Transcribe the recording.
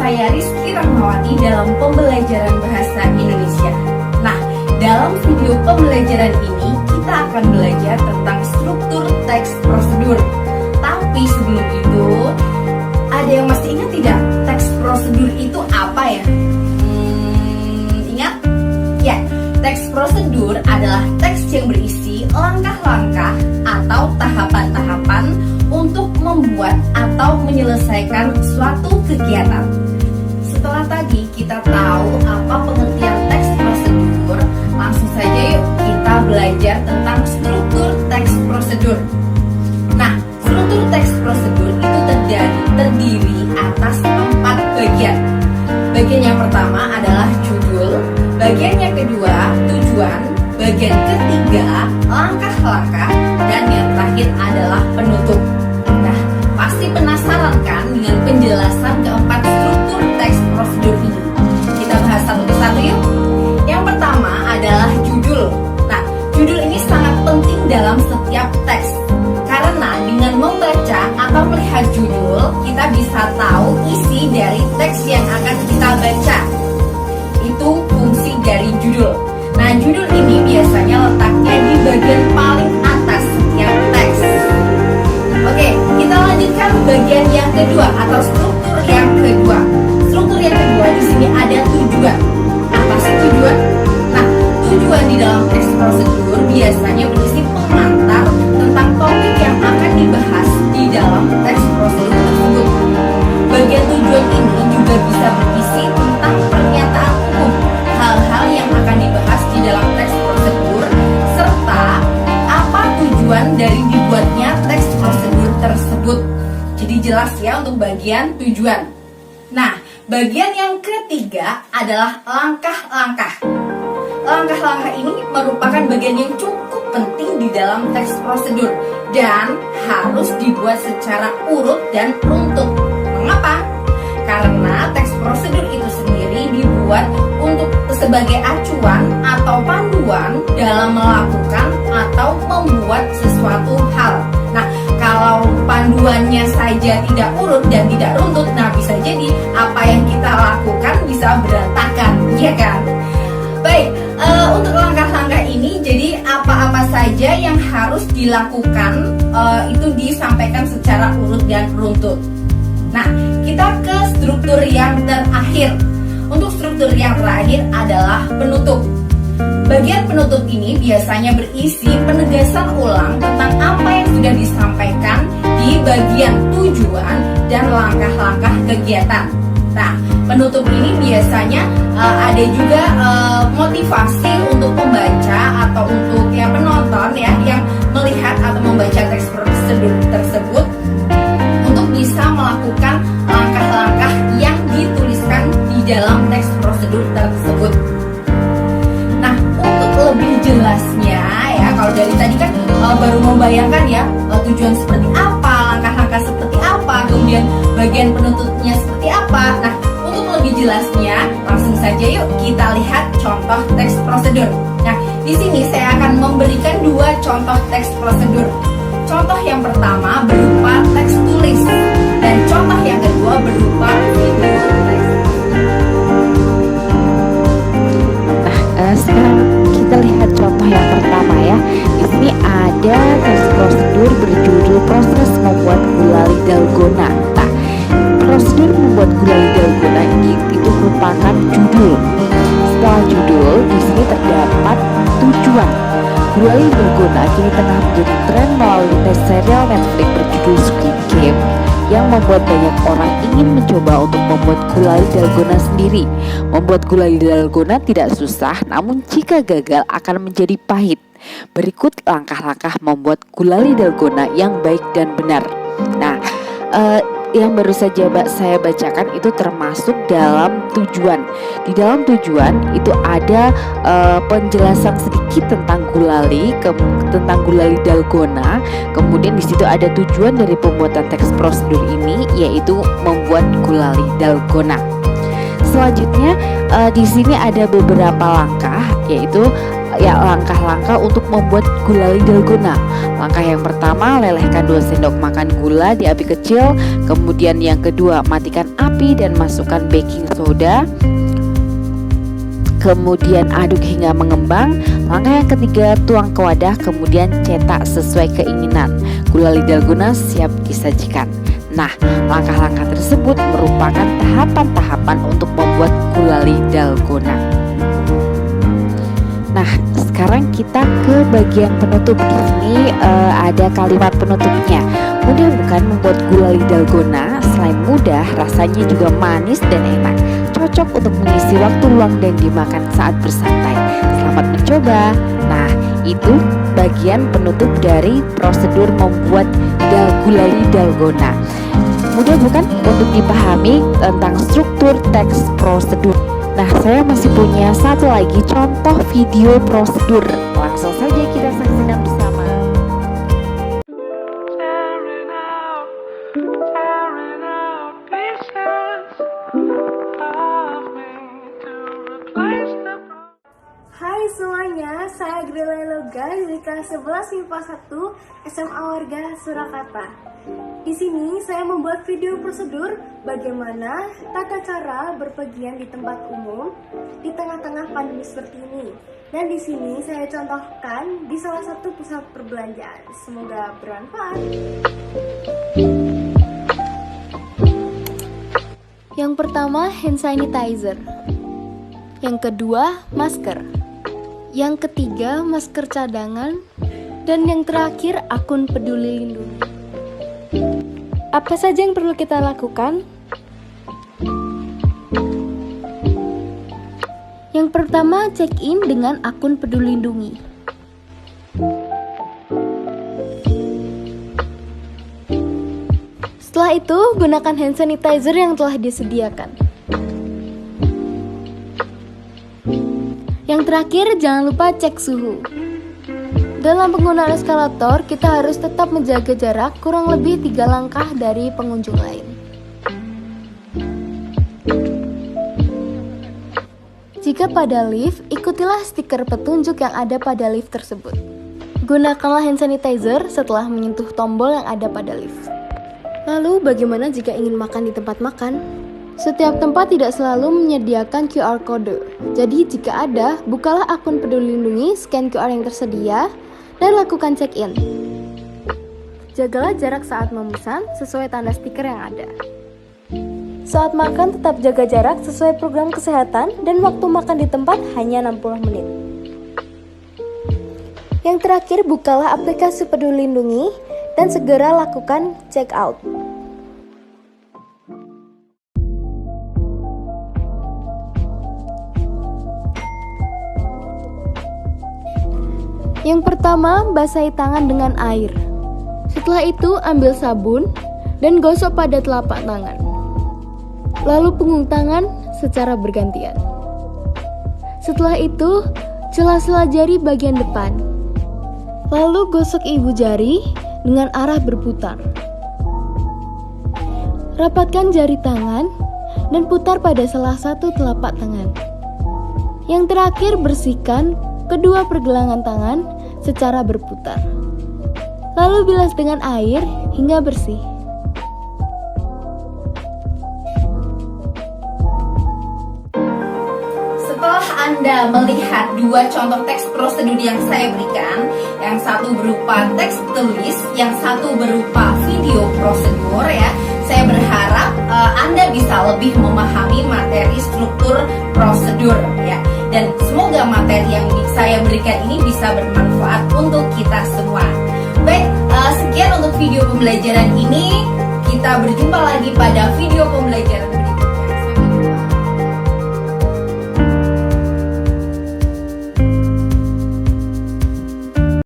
saya Rizky Rahmawati dalam pembelajaran bahasa Indonesia. Nah, dalam video pembelajaran ini kita akan belajar tentang struktur teks prosedur. Tapi sebelum itu, ada yang masih ingat tidak teks prosedur itu apa ya? Ingat? Ya, teks prosedur adalah teks yang berisi langkah-langkah atau tahapan-tahapan untuk membuat atau menyelesaikan suatu kegiatan. Setelah tadi kita tahu apa pengertian teks prosedur, langsung saja yuk kita belajar tentang struktur teks prosedur. Nah, struktur teks prosedur itu terdiri atas 4 bagian. Bagian yang pertama adalah judul, bagian yang kedua tujuan, bagian ketiga langkah-langkah, dan yang terakhir adalah penutup. Nah, pasti penasaran kan dengan penjelasan keempat struktur teks prosedur ini? Kita bahas satu persatu yuk. Yang pertama adalah judul. Nah, judul ini sangat penting dalam setiap teks, karena dengan membaca atau melihat judul, kita bisa tahu isi dari teks yang akan kita baca. Itu fungsi dari judul. Nah, judul ini biasanya letaknya di bagian paling atas setiap teks. Oke, kita lanjutkan bagian yang kedua atau struktur yang kedua. Struktur yang kedua di sini ada tujuan. Apa sih tujuan? Nah, tujuan di dalam teks prosedur biasanya berisi pengantar tentang topik yang akan dibahas di dalam teks prosedur tersebut. Bagian tujuan ini juga bisa berisi tentang pernyataan umum, hal-hal yang akan dibahas di dalam teks prosedur, serta apa tujuan dari dibuatnya teks prosedur tersebut. Jadi jelas ya untuk bagian tujuan. Nah, bagian yang ketiga adalah langkah-langkah. Langkah-langkah ini merupakan bagian yang cukup penting di dalam teks prosedur dan harus dibuat secara urut dan runtut. Mengapa? Karena teks prosedur itu sendiri dibuat untuk sebagai acuan atau panduan dalam melakukan atau membuat sesuatu hal. Nah, kalau panduannya saja tidak urut dan tidak runtut, nah bisa jadi apa yang kita lakukan bisa berantakan, ya kan? Baik, untuk langkah-langkah ini, jadi apa-apa saja yang harus dilakukan itu disampaikan secara urut dan runtut. Nah, kita ke struktur yang terakhir. Untuk struktur yang terakhir adalah penutup. Bagian penutup ini biasanya berisi penegasan ulang tentang apa yang sudah disampaikan di bagian tujuan dan langkah-langkah kegiatan. Nah, penutup ini biasanya ada juga motivasi untuk pembaca atau untuk penonton yang melihat atau membaca teks prosedur tersebut untuk bisa melakukan langkah-langkah yang dituliskan di dalam teks prosedur tersebut. Nah, untuk lebih jelasnya ya, kalau dari tadi kan baru membayangkan ya tujuan seperti apa, langkah-langkah seperti apa, kemudian bagian penutupnya seperti apa. Nah, untuk lebih jelasnya langsung saja yuk kita lihat contoh teks prosedur. Nah, di sini saya akan memberikan 2 contoh teks prosedur. Contoh yang pertama berupa teks tulis dan contoh yang kedua berupa video teks. Sekarang kita lihat contoh yang pertama ya. Di sini ada teks prosedur berjudul proses membuat gulali dalgona. Nah, prosedur membuat gulali dalgona ini itu merupakan judul. Setelah judul, di sini terdapat tujuan. Gulali dalgona kini tengah menjadi tren melalui tes serial Netflix berjudul Squid Game yang membuat banyak orang ingin mencoba untuk membuat gulali dalgona sendiri. Membuat gulali dalgona tidak susah, namun jika gagal akan menjadi pahit. Berikut langkah-langkah membuat gulali dalgona yang baik dan benar. Nah, yang baru saja saya bacakan itu termasuk dalam tujuan. Di dalam tujuan itu ada penjelasan sedikit tentang gulali, tentang gulali dalgona. Kemudian di situ ada tujuan dari pembuatan teks prosedur ini, yaitu membuat gulali dalgona. Selanjutnya di sini ada beberapa langkah, yaitu ya langkah-langkah untuk membuat gulali dalgona. Langkah yang pertama, lelehkan 2 sendok makan gula di api kecil. Kemudian yang kedua, matikan api dan masukkan baking soda. Kemudian aduk hingga mengembang. Langkah yang ketiga, tuang ke wadah, kemudian cetak sesuai keinginan. Gulali dalgona siap disajikan. Nah, langkah-langkah tersebut merupakan tahapan-tahapan untuk membuat gulali dalgona. Nah, sekarang kita ke bagian penutup. Di sini ada kalimat penutupnya. Mudah bukan membuat gulali dalgona? Selain mudah, rasanya juga manis dan enak. Cocok untuk mengisi waktu luang dan dimakan saat bersantai. Selamat mencoba. Nah, itu bagian penutup dari prosedur membuat gulali dalgona. Mudah bukan untuk dipahami tentang struktur teks prosedur. Nah, saya masih punya satu lagi contoh video prosedur. Langsung saja kita saksikan bersama. Hai semuanya, saya Grela Loga dari kelas 11 MIPA 1 SMA Warga Surakarta. Di sini saya membuat video prosedur bagaimana tata cara berpergian di tempat umum di tengah-tengah pandemi seperti ini. Dan di sini saya contohkan di salah satu pusat perbelanjaan. Semoga bermanfaat. Yang pertama, hand sanitizer. Yang kedua, masker. Yang ketiga, masker cadangan. Dan yang terakhir, akun Peduli Lindungi. Apa saja yang perlu kita lakukan? Yang pertama, check-in dengan akun Peduli Lindungi. Setelah itu, gunakan hand sanitizer yang telah disediakan. Yang terakhir, jangan lupa cek suhu. Dalam penggunaan eskalator, kita harus tetap menjaga jarak kurang lebih 3 langkah dari pengunjung lain. Jika pada lift, ikutilah stiker petunjuk yang ada pada lift tersebut. Gunakanlah hand sanitizer setelah menyentuh tombol yang ada pada lift. Lalu, bagaimana jika ingin makan di tempat makan? Setiap tempat tidak selalu menyediakan QR Code. Jadi, jika ada, bukalah akun Peduli Lindungi, scan QR yang tersedia, dan lakukan check-in. Jagalah jarak saat memesan sesuai tanda stiker yang ada. Saat makan, tetap jaga jarak sesuai program kesehatan dan waktu makan di tempat hanya 60 menit. Yang terakhir, bukalah aplikasi Peduli Lindungi dan segera lakukan check-out. Yang pertama, basahi tangan dengan air. Setelah itu, ambil sabun dan gosok pada telapak tangan. Lalu punggung tangan secara bergantian. Setelah itu, sela-sela jari bagian depan. Lalu gosok ibu jari dengan arah berputar. Rapatkan jari tangan dan putar pada salah satu telapak tangan. Yang terakhir, bersihkan kedua pergelangan tangan secara berputar. Lalu bilas dengan air hingga bersih. Setelah Anda melihat 2 contoh teks prosedur yang saya berikan, yang satu berupa teks tulis, yang satu berupa video prosedur ya, saya berharap Anda bisa lebih memahami materi struktur prosedur ya. Dan semoga materi yang saya berikan ini bisa bermanfaat untuk kita semua. Baik, sekian untuk video pembelajaran ini. Kita berjumpa lagi pada video pembelajaran